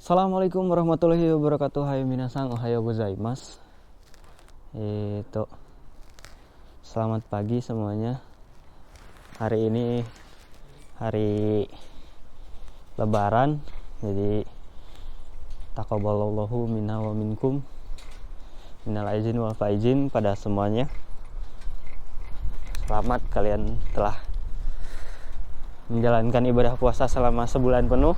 Assalamualaikum warahmatullahi wabarakatuh. Hai minasan, ohayo gozaimasu. Selamat pagi semuanya. Hari ini hari Lebaran, jadi taqabbalallahu minna wa minkum. Minal aizin wal faizin pada semuanya. Selamat kalian telah menjalankan ibadah puasa selama sebulan penuh.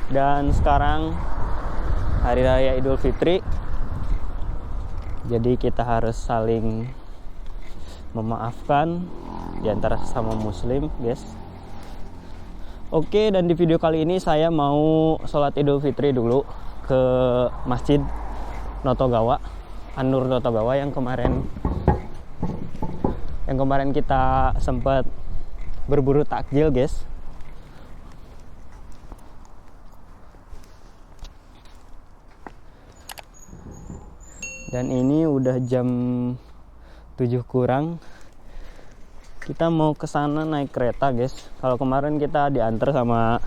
Dan sekarang hari raya Idul Fitri, jadi kita harus saling memaafkan di antara sesama muslim, guys. Oke, dan di video kali ini saya mau sholat Idul Fitri dulu ke Masjid Notogawa, An-Nur Notogawa yang kemarin kita sempat berburu takjil, guys. Dan ini udah jam 7 kurang. Kita mau ke sana naik kereta, guys. Kalau kemarin kita diantar sama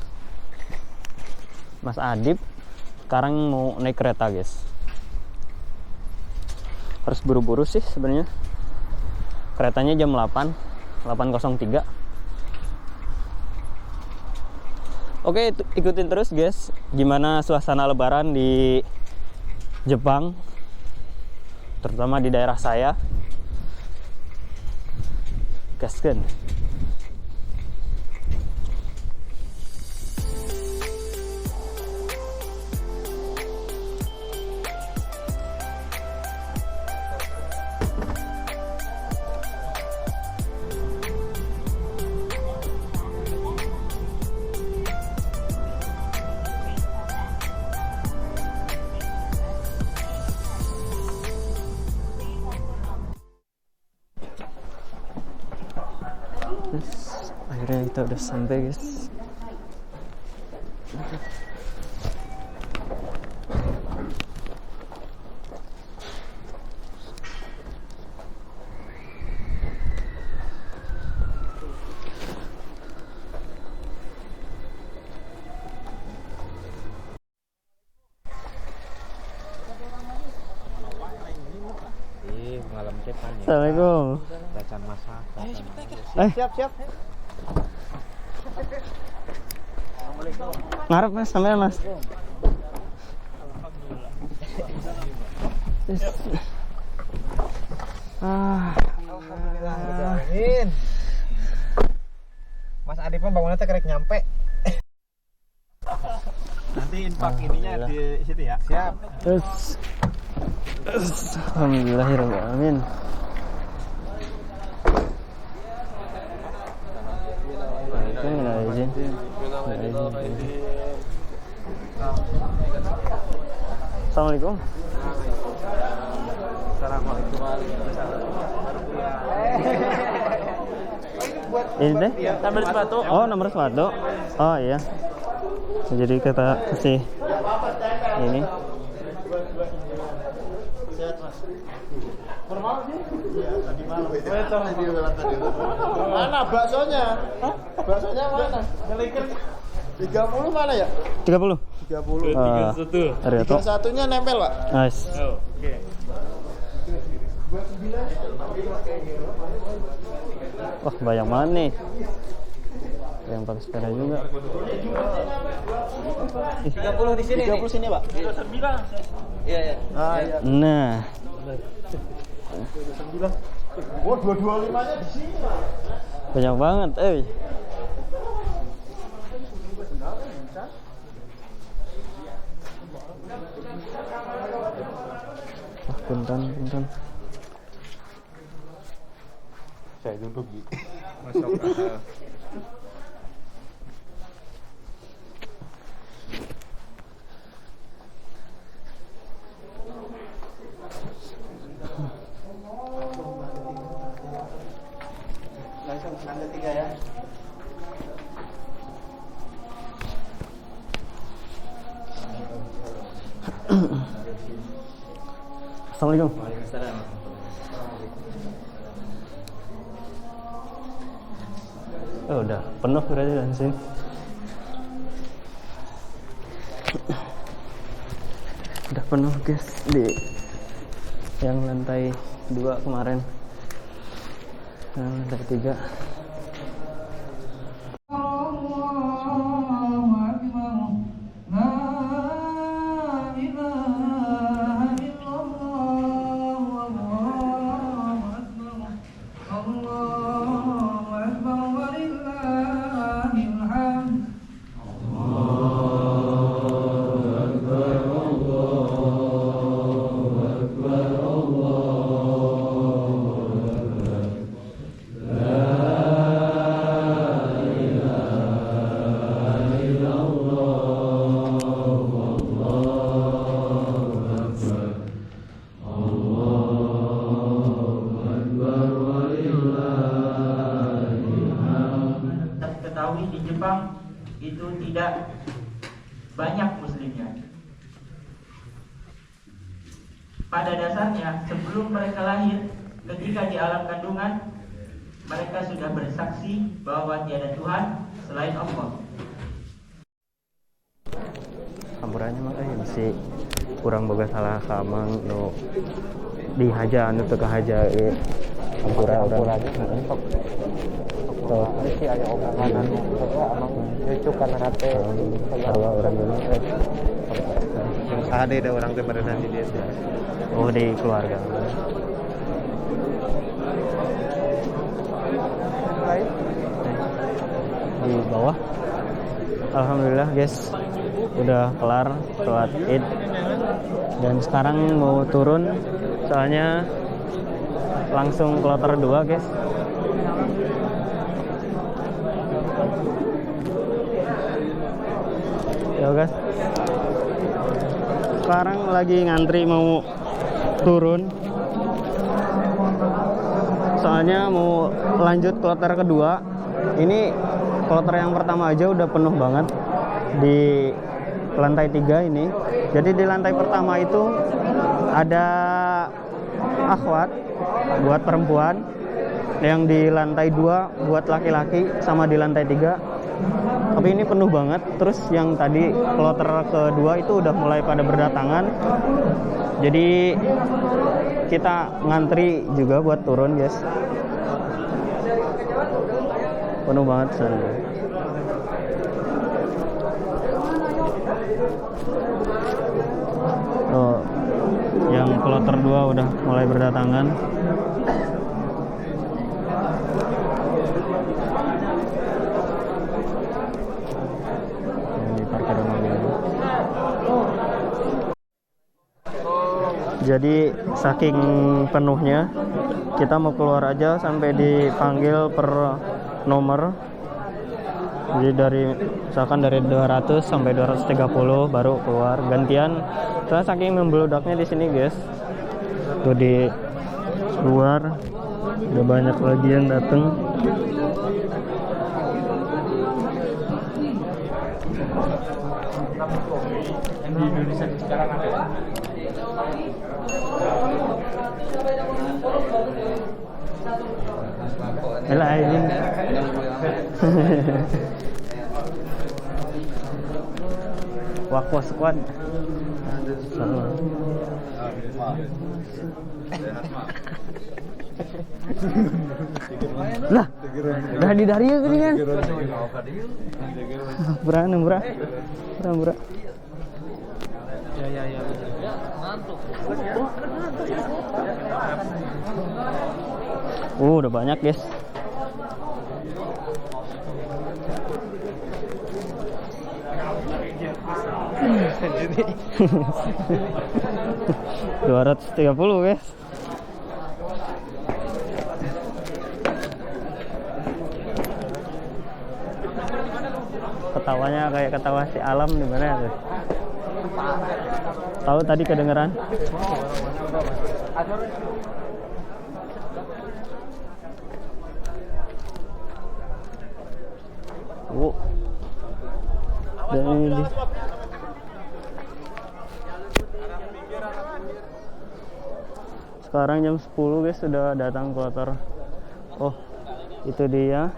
Mas Adib, sekarang mau naik kereta, guys. Harus buru-buru sih sebenarnya. Keretanya jam 8.03. Oke, ikutin terus, guys. Gimana suasana Lebaran di Jepang, terutama di daerah saya. Gaskeun. Akhirnya kita udah sampai, guys. Assalamualaikum. Cacan masak. Siap. Ngarep, Mas, sampean, Mas. Alhamdulillah. Mas Adip bangunnya kerek nyampe. Nanti infak ininya di situ ya. Siap. Terus alhamdulillahirrahmanirrahim. Assalamualaikum. Ini deh nomor sepatu. Oh, nomor sepatu. Oh iya. Jadi kita kasih ini. Mana baksonya? Baksonya mana? 30 mana ya? 30. 30. 31-nya nempel, Pak. Nice. Oke. Wah, banyak banget nih. Yang pakai sepeda juga. 30 di sini. 30 sini, Pak. 29. Iya. Iya. Nah. 9. Oh, 225-nya di sini, Pak. Banyak banget, Punten. Saya duduk gitu. Masuk akal. Langsung lantai 3 ya. Assalamualaikum. Waalaikumsalam. Oh, udah penuh berarti dan sini. Udah penuh guys di yang lantai 2 kemarin. Yang lantai 3. Di Jepang itu tidak banyak muslimnya. Pada dasarnya sebelum mereka lahir, ketika di alam kandungan, mereka sudah bersaksi bahwa tiada Tuhan selain Allah. Campurannya makanya masih kurang boga salah kamang no dihaja anu teu kahaja ge campura urang. Ini sih aya omongan anu amang lucu kana hate sarua urang geus. Sade ada orang teh barengan di dia. Oh, di keluarga. Di bawah. Alhamdulillah guys, udah kelar sholat Id. Dan sekarang mau turun, soalnya langsung kloter 2 guys. Ya guys, sekarang lagi ngantri mau turun, soalnya mau lanjut kloter kedua. Ini kloter yang pertama aja udah penuh banget di lantai 3 ini. Jadi di lantai pertama itu ada akhwat buat perempuan, yang di lantai 2 buat laki-laki, sama di lantai 3. Tapi ini penuh banget. Terus yang tadi kloter kedua itu udah mulai pada berdatangan. Jadi kita ngantri juga buat turun guys. Penuh banget sana. Oh, yang kloter 2 udah mulai berdatangan. Jadi saking penuhnya, kita mau keluar aja sampai dipanggil per nomor. Jadi misalkan dari 200 sampai 230 baru keluar gantian. Soalnya saking membeludaknya di sini guys. Tuh di luar udah banyak lagi yang datang. Di Indonesia sekarang ada. Elah ini. Wakwa squad. Lah, dari ya gini kan. Murah. Ya. Udah banyak guys. Jadi 230 guys. Ketawanya kayak ketawa si Alam di mana tuh? Tahu tadi kedengeran? Dan ini sekarang jam 10 guys, sudah datang kloter. Oh, itu dia.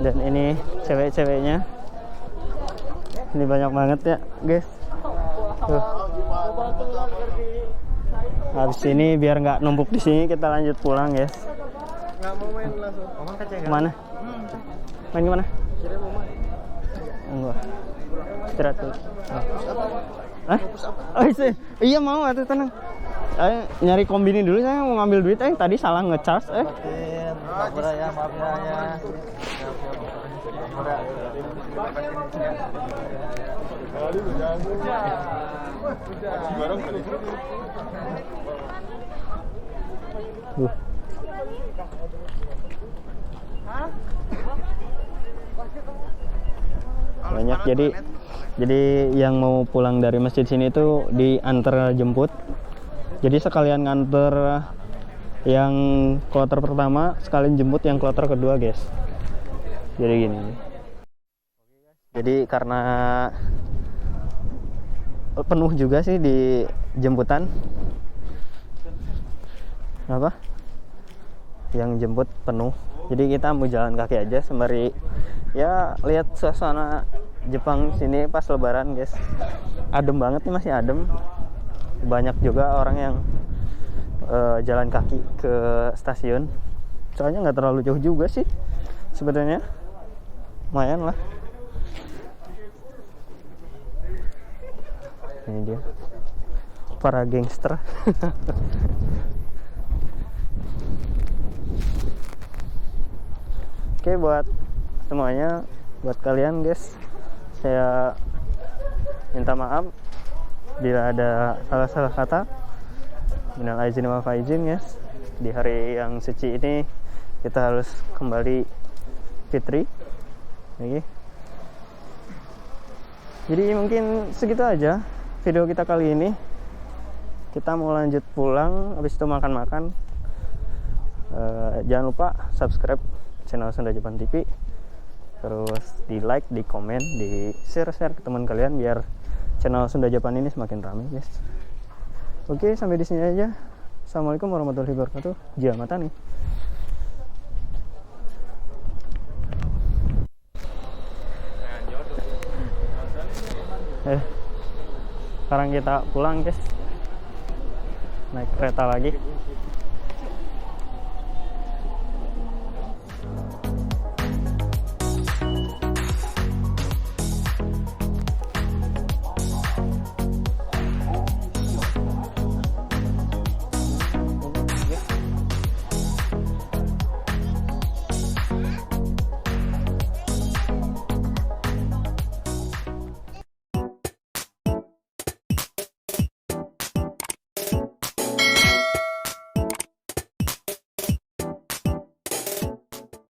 Dan ini cewek-ceweknya. Ini banyak banget ya guys. Tuh. Habis ini biar nggak numpuk di sini kita lanjut pulang guys. Nggak mau main langsung. Kemana? Main kemana? Enggak. Istirahat dulu. Hah? Oh, iya mau atuh tenang. Nyari kombini dulu, saya mau ngambil duit tadi salah ngecharge Maaf ya, maaf ya. Banyak, jadi yang mau pulang dari masjid sini tuh diantar jemput. Jadi sekalian nganter yang kloter pertama, sekalian jemput yang kloter kedua guys. Jadi gini. Jadi karena penuh juga sih di jemputan. Apa? Yang jemput penuh. Jadi kita mau jalan kaki aja sembari ya lihat suasana Jepang sini pas lebaran guys. Adem banget nih, masih adem. Banyak juga orang yang jalan kaki ke stasiun. Soalnya nggak terlalu jauh juga sih sebenarnya. Lumayan lah. Ini dia para gangster. Oke, buat semuanya, buat kalian guys, saya minta maaf bila ada salah-salah kata. Minal aizin wal faizin guys. Di hari yang suci ini kita harus kembali fitri. Oke. Jadi mungkin segitu aja video kita kali ini. Kita mau lanjut pulang, habis itu makan-makan. Jangan lupa subscribe channel Sunda Japan TV. Terus di like, di komen, di share ke teman kalian biar channel Sunda Japan ini semakin ramai guys. Oke, sampai di sini aja. Assalamualaikum warahmatullahi wabarakatuh. Jamatan nih. Sekarang kita pulang guys, naik kereta lagi.